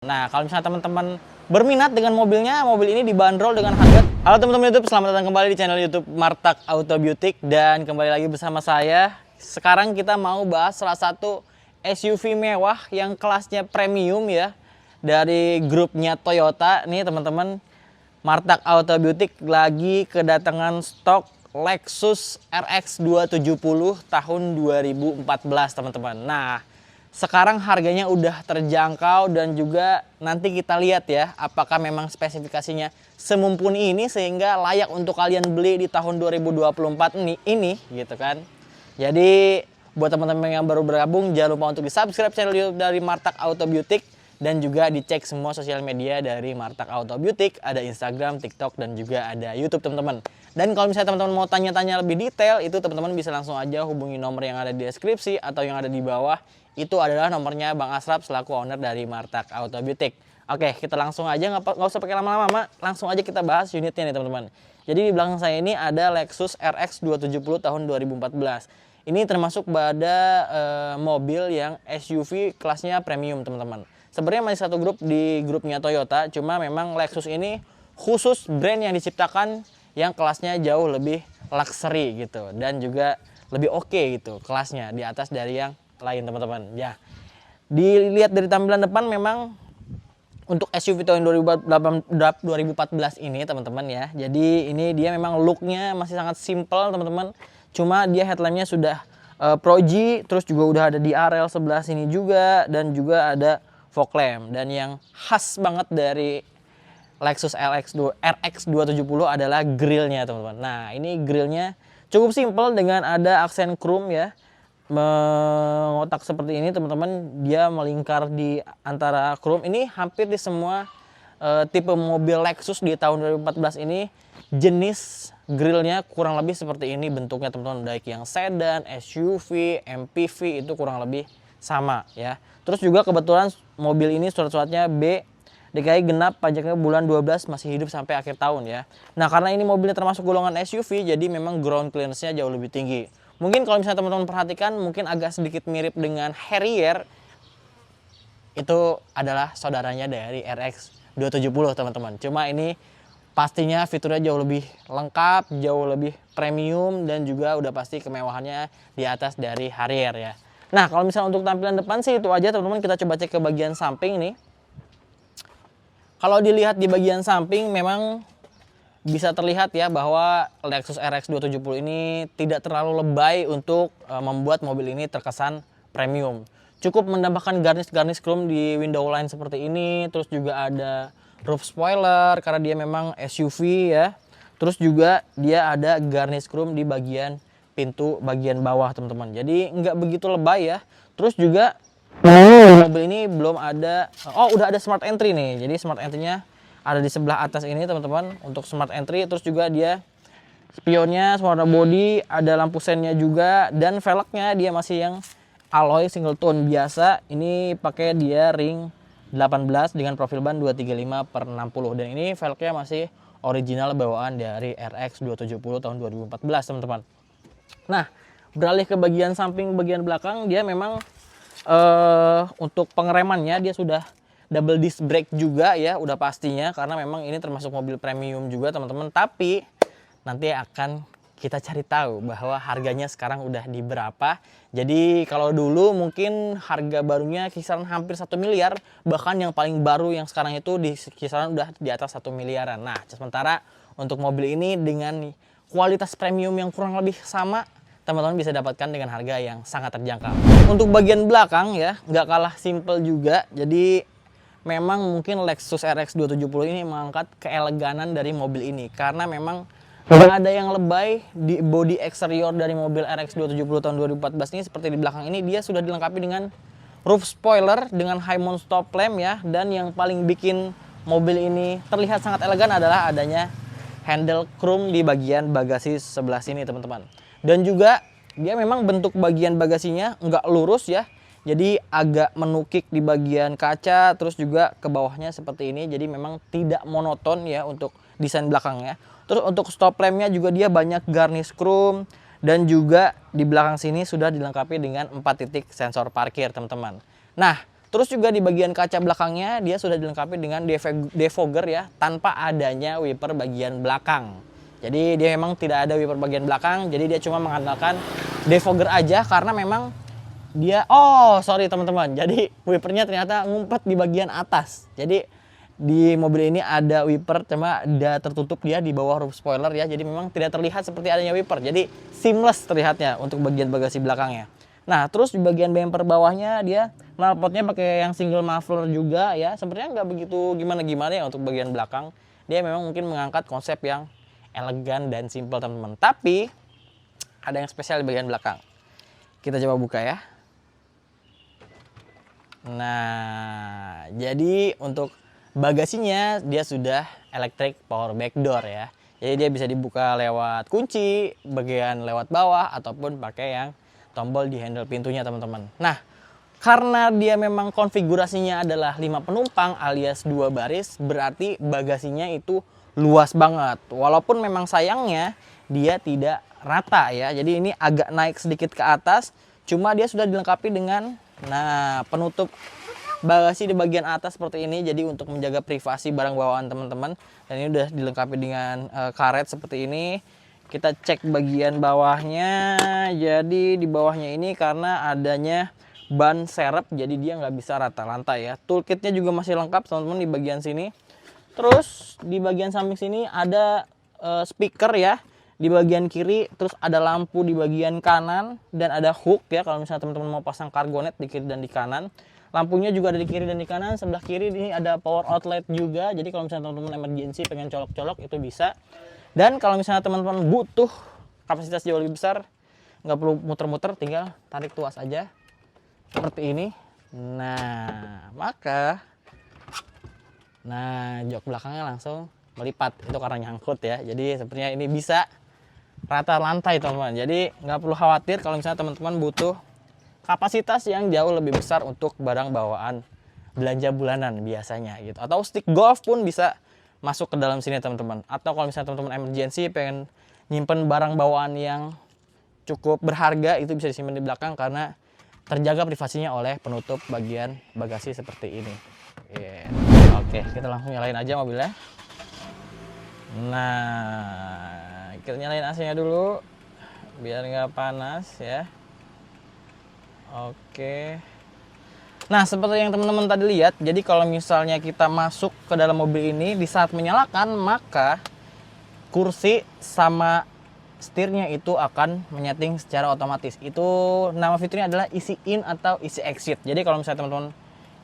Nah, kalau misalnya teman-teman berminat dengan mobilnya, mobil ini dibanderol dengan harga. Halo teman-teman YouTube, selamat datang kembali di channel YouTube Martak Auto Beauty dan kembali lagi bersama saya. Sekarang kita mau bahas salah satu SUV mewah yang kelasnya premium ya, dari grupnya Toyota. Nih teman-teman, Martak Auto Beauty lagi kedatangan stok Lexus RX 270 tahun 2014 teman-teman. Nah, sekarang harganya udah terjangkau dan juga nanti kita lihat ya apakah memang spesifikasinya semumpuni ini sehingga layak untuk kalian beli di tahun 2024 ini gitu kan. Jadi buat teman-teman yang baru bergabung jangan lupa untuk di-subscribe channel YouTube dari Martak Auto Beauty dan juga dicek semua sosial media dari Martak Auto Beauty, ada Instagram, TikTok dan juga ada YouTube teman-teman. Dan kalau misalnya teman-teman mau tanya-tanya lebih detail itu teman-teman bisa langsung aja hubungi nomor yang ada di deskripsi atau yang ada di bawah. Itu adalah nomornya Bang Asraf selaku owner dari Martak Auto Beauty. Oke, kita langsung aja, nggak usah pakai lama-lama, langsung aja kita bahas unitnya nih teman-teman. Jadi di belakang saya ini ada Lexus RX 270 tahun 2014. Ini termasuk pada mobil yang SUV kelasnya premium teman-teman. Sebenarnya masih satu grup di grupnya Toyota, cuma memang Lexus ini khusus brand yang diciptakan yang kelasnya jauh lebih luxury gitu dan juga lebih oke gitu kelasnya di atas dari yang lain teman-teman ya. Dilihat dari tampilan depan memang untuk SUV tahun 2014 ini teman-teman ya, jadi ini dia memang looknya masih sangat simple teman-teman, cuma dia headlampnya sudah Pro-G, terus juga udah ada di RL sebelah sini juga dan juga ada fog lamp. Dan yang khas banget dari Lexus RX 270 adalah grillnya teman-teman. Nah ini grillnya cukup simple dengan ada aksen chrome ya, mengotak seperti ini teman-teman, dia melingkar di antara chrome. Ini hampir di semua tipe mobil Lexus di tahun 2014 ini jenis grillnya kurang lebih seperti ini bentuknya teman-teman, baik yang sedan, SUV, MPV itu kurang lebih sama ya. Terus juga kebetulan mobil ini surat-suratnya B, DKI genap, pajaknya bulan 12, masih hidup sampai akhir tahun ya. Nah karena ini mobilnya termasuk golongan SUV, jadi memang ground clearance-nya jauh lebih tinggi. Mungkin kalau misalnya teman-teman perhatikan mungkin agak sedikit mirip dengan Harrier. Itu adalah saudaranya dari RX 270 teman-teman. Cuma ini pastinya fiturnya jauh lebih lengkap, jauh lebih premium dan juga udah pasti kemewahannya di atas dari Harrier ya. Nah kalau misalnya untuk tampilan depan sih itu aja teman-teman. Kita coba cek ke bagian samping nih. Kalau dilihat di bagian samping memang bisa terlihat ya bahwa Lexus RX 270 ini tidak terlalu lebay untuk membuat mobil ini terkesan premium. Cukup menambahkan garnish chrome di window line seperti ini, terus juga ada roof spoiler karena dia memang SUV ya. Terus juga dia ada garnish chrome di bagian pintu bagian bawah teman-teman. Jadi nggak begitu lebay ya. Terus juga mobil ini belum ada, udah ada smart entry nih. Jadi smart entry-nya ada di sebelah atas ini teman-teman untuk smart entry. Terus juga dia spionnya warna body, ada lampu sennya juga, dan velgnya dia masih yang alloy single tone biasa. Ini pakai dia ring 18 dengan profil ban 235/60 dan ini velgnya masih original bawaan dari RX 270 tahun 2014 teman-teman. Nah beralih ke bagian samping, bagian belakang dia memang untuk pengeremannya dia sudah double disc brake juga ya, udah pastinya karena memang ini termasuk mobil premium juga teman-teman. Tapi nanti akan kita cari tahu bahwa harganya sekarang udah di berapa. Jadi kalau dulu mungkin harga barunya kisaran hampir 1 miliar, bahkan yang paling baru yang sekarang itu di kisaran udah di atas 1 miliaran. Nah sementara untuk mobil ini dengan kualitas premium yang kurang lebih sama, teman-teman bisa dapatkan dengan harga yang sangat terjangkau. Untuk bagian belakang ya nggak kalah simple juga. Jadi memang mungkin Lexus RX 270 ini mengangkat keeleganan dari mobil ini karena memang nggak ada yang lebay di body eksterior dari mobil RX 270 tahun 2014 ini. Seperti di belakang ini dia sudah dilengkapi dengan roof spoiler dengan high mount stop lamp ya, dan yang paling bikin mobil ini terlihat sangat elegan adalah adanya handle chrome di bagian bagasi sebelah sini teman-teman. Dan juga dia memang bentuk bagian bagasinya nggak lurus ya, jadi agak menukik di bagian kaca, terus juga ke bawahnya seperti ini. Jadi memang tidak monoton ya untuk desain belakangnya. Terus untuk stop lampnya juga dia banyak garnish chrome dan juga di belakang sini sudah dilengkapi dengan 4 titik sensor parkir teman-teman. Nah Terus juga di bagian kaca belakangnya dia sudah dilengkapi dengan defogger ya, tanpa adanya wiper bagian belakang. Jadi dia memang tidak ada wiper bagian belakang, jadi dia cuma mengandalkan defogger aja karena memang dia, sorry teman-teman, jadi wipernya ternyata ngumpet di bagian atas. Jadi di mobil ini ada wiper, cuma dia tertutup dia di bawah roof spoiler ya, jadi memang tidak terlihat seperti adanya wiper. Jadi seamless terlihatnya untuk bagian bagasi belakangnya. Nah, terus di bagian bumper bawahnya dia knalpotnya pakai yang single muffler juga ya. Sebenarnya nggak begitu gimana-gimana ya untuk bagian belakang. Dia memang mungkin mengangkat konsep yang elegan dan simple teman-teman. Tapi ada yang spesial di bagian belakang. Kita coba buka ya. Nah, jadi untuk bagasinya dia sudah electric power back door ya. Jadi dia bisa dibuka lewat kunci, bagian lewat bawah ataupun pakai yang tombol di handle pintunya teman-teman. Nah, karena dia memang konfigurasinya adalah 5 penumpang alias 2 baris, berarti bagasinya itu luas banget. Walaupun memang sayangnya dia tidak rata ya. Jadi ini agak naik sedikit ke atas, cuma dia sudah dilengkapi dengan penutup bagasi di bagian atas seperti ini. Jadi untuk menjaga privasi barang bawaan teman-teman. Dan ini udah dilengkapi dengan karet seperti ini. Kita cek bagian bawahnya. Jadi di bawahnya ini karena adanya ban serep, jadi dia nggak bisa rata lantai ya. Toolkitnya juga masih lengkap teman-teman di bagian sini. Terus di bagian samping sini ada speaker ya di bagian kiri. Terus ada lampu di bagian kanan dan ada hook ya kalau misalnya teman-teman mau pasang cargonet di kiri dan di kanan. Lampunya juga ada di kiri dan di kanan. Sebelah kiri ini ada power outlet juga. Jadi kalau misalnya teman-teman emergency pengen colok-colok itu bisa. Dan kalau misalnya teman-teman butuh kapasitas jauh lebih besar, nggak perlu muter-muter, tinggal tarik tuas aja seperti ini. Jok belakangnya langsung melipat, itu karena nyangkut ya. Jadi sepertinya ini bisa rata lantai teman-teman. Jadi nggak perlu khawatir kalau misalnya teman-teman butuh kapasitas yang jauh lebih besar untuk barang bawaan belanja bulanan biasanya gitu. Atau stick golf pun bisa masuk ke dalam sini teman-teman. Atau kalau misalnya teman-teman emergency pengen nyimpen barang bawaan yang cukup berharga, itu bisa disimpan di belakang karena terjaga privasinya oleh penutup bagian bagasi seperti ini. Oke, kita langsung nyalain aja mobilnya. Nah, kita nyalain AC-nya dulu biar nggak panas ya. Oke. Nah, seperti yang teman-teman tadi lihat, jadi kalau misalnya kita masuk ke dalam mobil ini, di saat menyalakan, maka kursi sama setirnya itu akan menyeting secara otomatis. Itu nama fiturnya adalah easy in atau easy exit. Jadi kalau misalnya teman-teman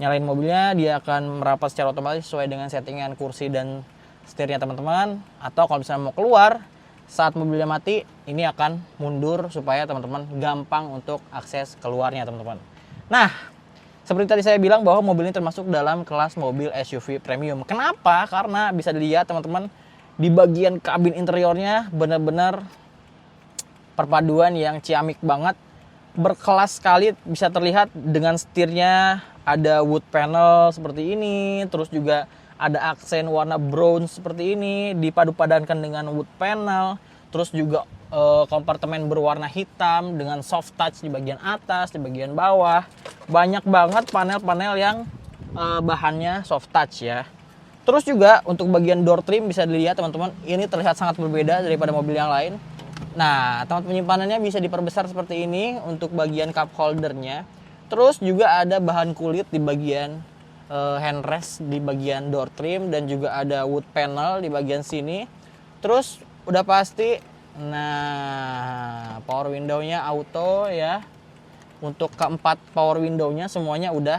nyalain mobilnya, dia akan merapat secara otomatis sesuai dengan settingan kursi dan setirnya teman-teman. Atau kalau misalnya mau keluar, saat mobilnya mati, ini akan mundur supaya teman-teman gampang untuk akses keluarnya teman-teman. Nah, seperti tadi saya bilang bahwa mobil ini termasuk dalam kelas mobil SUV premium. Kenapa? Karena bisa dilihat teman-teman di bagian kabin interiornya benar-benar perpaduan yang ciamik banget, berkelas sekali. Bisa terlihat dengan setirnya ada wood panel seperti ini, terus juga ada aksen warna bronze seperti ini dipadu-padankan dengan wood panel, terus juga kompartemen berwarna hitam dengan soft touch di bagian atas, di bagian bawah. Banyak banget panel-panel yang bahannya soft touch ya. Terus juga untuk bagian door trim bisa dilihat teman-teman, ini terlihat sangat berbeda daripada mobil yang lain. Nah, tempat penyimpanannya bisa diperbesar seperti ini untuk bagian cup holdernya. Terus juga ada bahan kulit di bagian handrest di bagian door trim, dan juga ada wood panel di bagian sini. Terus udah pasti power window-nya auto ya. Untuk keempat power window-nya semuanya udah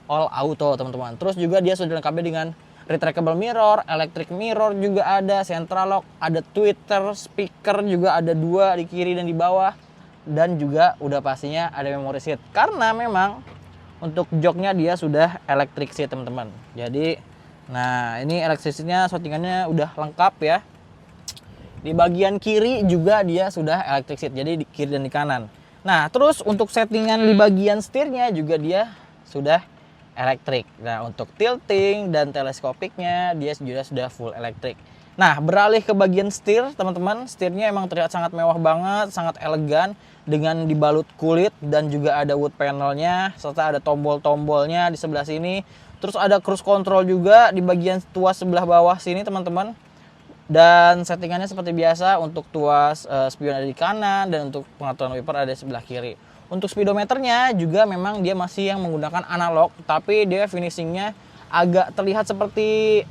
all auto teman-teman. Terus juga dia sudah dilengkapi dengan retractable mirror, electric mirror juga ada, central lock, ada tweeter, speaker juga ada 2 di kiri dan di bawah. Dan juga udah pastinya ada memory seat. Karena memang untuk joknya dia sudah electric seat teman-teman. Jadi ini electric seatnya settingannya udah lengkap ya. Di bagian kiri juga dia sudah electric seat, jadi di kiri dan di kanan. Nah, terus untuk settingan di bagian setirnya juga dia sudah elektrik. Nah, untuk tilting dan teleskopiknya dia juga sudah full elektrik. Nah, beralih ke bagian setir, teman-teman. Setirnya emang terlihat sangat mewah banget, sangat elegan dengan dibalut kulit dan juga ada wood panelnya serta ada tombol-tombolnya di sebelah sini. Terus ada cruise control juga di bagian tuas sebelah bawah sini, teman-teman. Dan settingannya seperti biasa, untuk tuas spion ada di kanan dan untuk pengaturan wiper ada di sebelah kiri. Untuk speedometernya juga memang dia masih yang menggunakan analog, tapi dia finishingnya agak terlihat seperti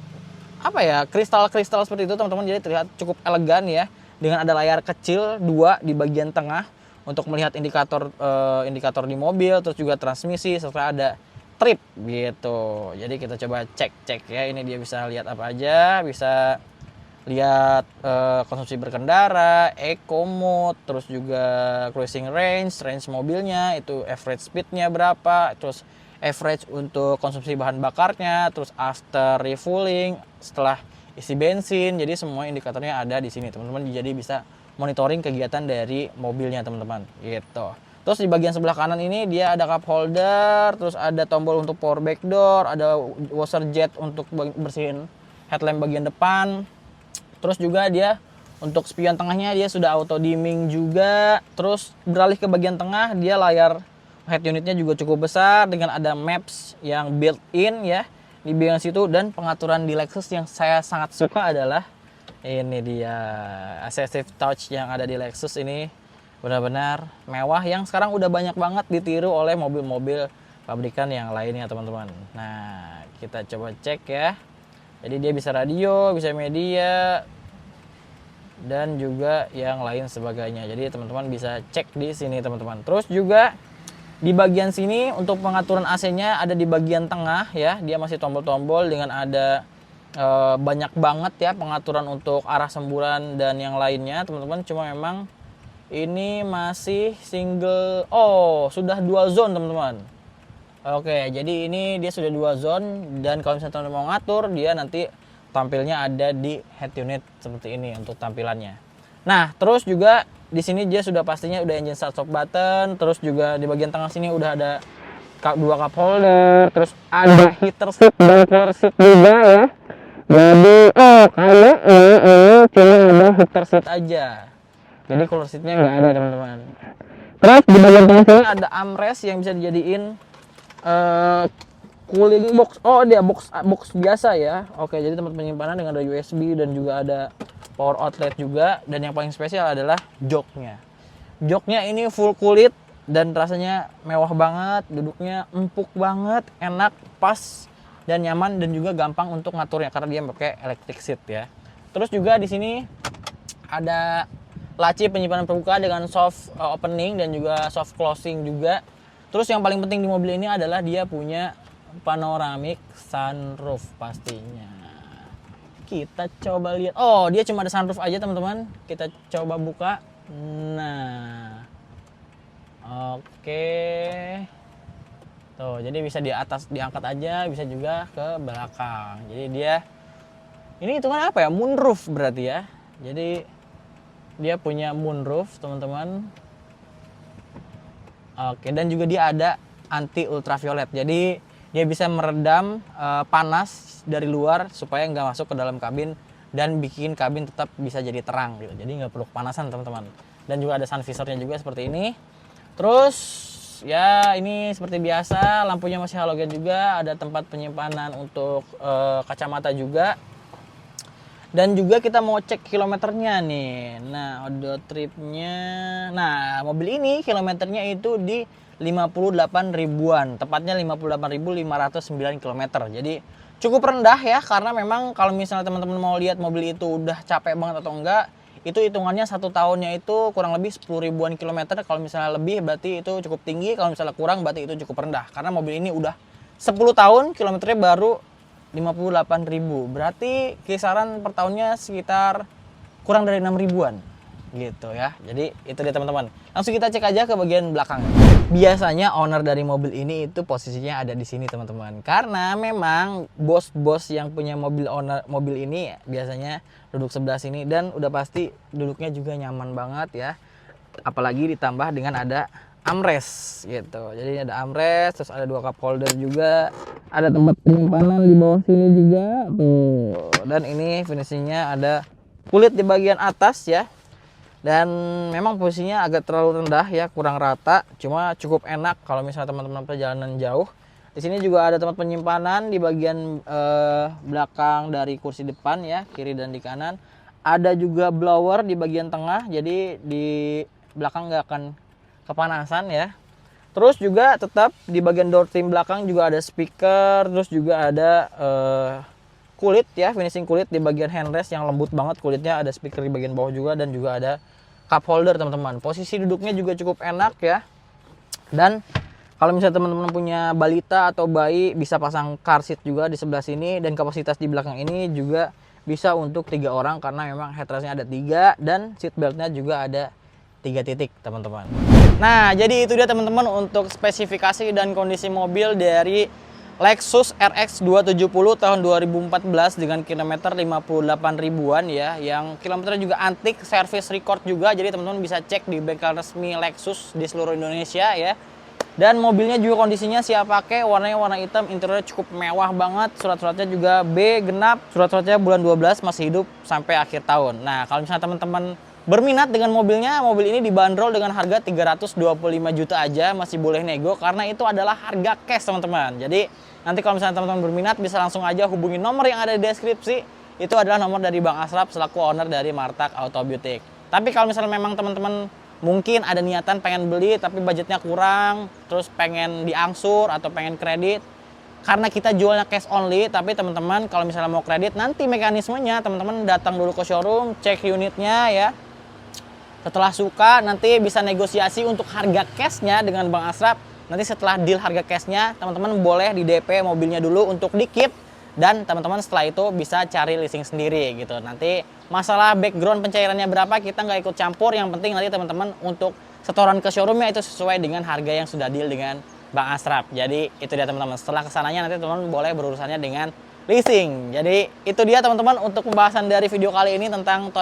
apa ya, kristal-kristal seperti itu, teman-teman. Jadi terlihat cukup elegan ya, dengan ada layar kecil 2 di bagian tengah untuk melihat indikator di mobil, terus juga transmisi serta ada trip gitu. Jadi kita coba cek ya, ini dia bisa lihat apa aja, bisa lihat konsumsi berkendara, eco mode, terus juga cruising range mobilnya, itu average speednya berapa, terus average untuk konsumsi bahan bakarnya, terus after refueling setelah isi bensin. Jadi semua indikatornya ada di sini, teman-teman. Jadi bisa monitoring kegiatan dari mobilnya, teman-teman. Gitu. Terus di bagian sebelah kanan ini dia ada cup holder, terus ada tombol untuk power back door, ada washer jet untuk bersihin headlamp bagian depan. Terus juga dia untuk spion tengahnya dia sudah auto dimming juga. Terus beralih ke bagian tengah, dia layar head unitnya juga cukup besar dengan ada maps yang built-in ya di bagian situ. Dan pengaturan di Lexus yang saya sangat suka adalah ini dia, assistive touch yang ada di Lexus ini benar-benar mewah, yang sekarang udah banyak banget ditiru oleh mobil-mobil pabrikan yang lainnya, teman-teman. Nah, kita coba cek ya. Jadi dia bisa radio, bisa media, dan juga yang lain sebagainya. Jadi teman-teman bisa cek di sini, teman-teman. Terus juga di bagian sini untuk pengaturan AC-nya ada di bagian tengah ya. Dia masih tombol-tombol dengan ada banyak banget ya pengaturan untuk arah semburan dan yang lainnya, teman-teman. Cuma memang ini masih single. Oh, sudah dual zone, teman-teman. Oke, jadi ini dia sudah 2 zone, dan kalau misalnya teman-teman mau ngatur, dia nanti tampilnya ada di head unit seperti ini untuk tampilannya. Nah, terus juga di sini dia sudah pastinya udah engine start stop button, terus juga di bagian tengah sini udah ada 2 cup holder, terus ada heater seat dan cooler seat juga ya. Jadi kalau ini cuma ada heater seat aja. Jadi cooler seatnya nggak ada, teman-teman. Terus di bagian tengah sini ada armrest yang bisa dijadiin cooling box. Oh, dia box biasa ya. Oke, jadi tempat penyimpanan dengan ada USB dan juga ada power outlet juga. Dan yang paling spesial adalah joknya. Joknya ini full kulit dan rasanya mewah banget, duduknya empuk banget, enak, pas dan nyaman, dan juga gampang untuk ngaturnya karena dia pakai electric seat ya. Terus juga di sini ada laci penyimpanan terbuka dengan soft opening dan juga soft closing juga. Terus yang paling penting di mobil ini adalah dia punya panoramic sunroof pastinya. Kita coba lihat. Oh, dia cuma ada sunroof aja, teman-teman. Kita coba buka. Nah, oke. Tuh, jadi bisa di atas diangkat aja, bisa juga ke belakang. Jadi dia ini itu kan apa ya? Moonroof berarti ya. Jadi dia punya moonroof, teman-teman. Oke, dan juga dia ada anti ultraviolet. Jadi dia bisa meredam panas dari luar supaya nggak masuk ke dalam kabin dan bikin kabin tetap bisa jadi terang gitu. Jadi nggak perlu kepanasan, teman-teman. Dan juga ada sun visornya juga seperti ini. Terus ya ini seperti biasa, lampunya masih halogen juga, ada tempat penyimpanan untuk kacamata juga. Dan juga kita mau cek kilometernya nih. Nah, odometernya. Nah, mobil ini kilometernya itu di 58 ribuan. Tepatnya 58.509 km. Jadi cukup rendah ya, karena memang kalau misalnya teman-teman mau lihat mobil itu udah capek banget atau enggak, itu hitungannya 1 tahunnya itu kurang lebih 10 ribuan kilometer. Kalau misalnya lebih berarti itu cukup tinggi, kalau misalnya kurang berarti itu cukup rendah. Karena mobil ini udah 10 tahun, kilometernya baru 58.000. Berarti kisaran per tahunnya sekitar kurang dari 6 ribuan gitu ya. Jadi itu dia, teman-teman. Langsung kita cek aja ke bagian belakang. Biasanya owner dari mobil ini itu posisinya ada di sini, teman-teman. Karena memang bos-bos yang punya mobil ini biasanya duduk sebelah sini, dan udah pasti duduknya juga nyaman banget ya. Apalagi ditambah dengan ada armrest gitu. Jadi ini ada armrest, terus ada 2 cup holder juga, ada tempat penyimpanan di bawah sini juga tuh. Dan ini finishingnya ada kulit di bagian atas ya. Dan memang posisinya agak terlalu rendah ya, kurang rata, cuma cukup enak kalau misalnya teman-teman perjalanan jauh. Di sini juga ada tempat penyimpanan di bagian belakang dari kursi depan ya, kiri dan di kanan. Ada juga blower di bagian tengah, jadi di belakang nggak akan kepanasan ya. Terus juga tetap di bagian door trim belakang juga ada speaker, terus juga ada kulit ya, finishing kulit di bagian handrest yang lembut banget kulitnya, ada speaker di bagian bawah juga, dan juga ada cup holder teman-teman. Posisi duduknya juga cukup enak ya. Dan kalau misalnya teman-teman punya balita atau bayi, bisa pasang car seat juga di sebelah sini, dan kapasitas di belakang ini juga bisa untuk 3 orang karena memang headrestnya ada 3 dan seat beltnya juga ada 3 titik teman-teman. Nah, jadi itu dia teman-teman untuk spesifikasi dan kondisi mobil dari Lexus RX 270 tahun 2014 dengan kilometer 58 ribuan ya, yang kilometernya juga antik, service record juga, jadi teman-teman bisa cek di bengkel resmi Lexus di seluruh Indonesia ya. Dan mobilnya juga kondisinya siap pakai, warnanya warna hitam, interiornya cukup mewah banget, surat-suratnya juga B genap, surat-suratnya bulan 12 masih hidup sampai akhir tahun. Nah, kalau misalnya teman-teman berminat dengan mobilnya, mobil ini dibanderol dengan harga 325 juta aja, masih boleh nego karena itu adalah harga cash teman-teman. Jadi nanti kalau misalnya teman-teman berminat bisa langsung aja hubungi nomor yang ada di deskripsi. Itu adalah nomor dari Bang Asraf selaku owner dari Martak Auto Beauty. Tapi kalau misalnya memang teman-teman mungkin ada niatan pengen beli tapi budgetnya kurang, terus pengen diangsur atau pengen kredit, karena kita jualnya cash only, tapi teman-teman kalau misalnya mau kredit, nanti mekanismenya teman-teman datang dulu ke showroom, cek unitnya ya. Setelah suka nanti bisa negosiasi untuk harga cashnya dengan Bang Asraf. Nanti setelah deal harga cashnya, teman-teman boleh di DP mobilnya dulu untuk dikip, dan teman-teman setelah itu bisa cari leasing sendiri gitu. Nanti masalah background pencairannya berapa kita nggak ikut campur, yang penting nanti teman-teman untuk setoran ke showroomnya itu sesuai dengan harga yang sudah deal dengan Bang Asraf. Jadi itu dia teman-teman, setelah kesananya nanti teman-teman boleh berurusannya dengan leasing. Jadi itu dia teman-teman untuk pembahasan dari video kali ini tentang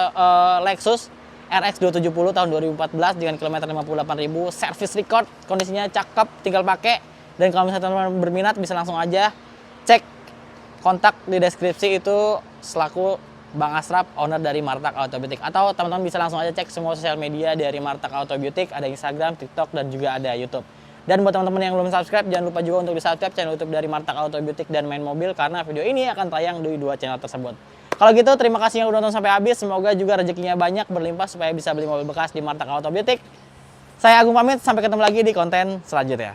Lexus RX 270 tahun 2014 dengan kilometer 58.000, service record, kondisinya cakep, tinggal pakai. Dan kalau misalnya teman-teman berminat bisa langsung aja cek kontak di deskripsi, itu selaku Bang Asraf, owner dari Martak Auto Beauty. Atau teman-teman bisa langsung aja cek semua sosial media dari Martak Auto Beauty, ada Instagram, TikTok, dan juga ada YouTube. Dan buat teman-teman yang belum subscribe, jangan lupa juga untuk di subscribe channel YouTube dari Martak Auto Beauty dan Main Mobil, karena video ini akan tayang di 2 channel tersebut. Kalau gitu, terima kasih yang udah nonton sampai habis. Semoga juga rezekinya banyak, berlimpah, supaya bisa beli mobil bekas di Martak Auto Beauty. Saya Agung pamit, sampai ketemu lagi di konten selanjutnya.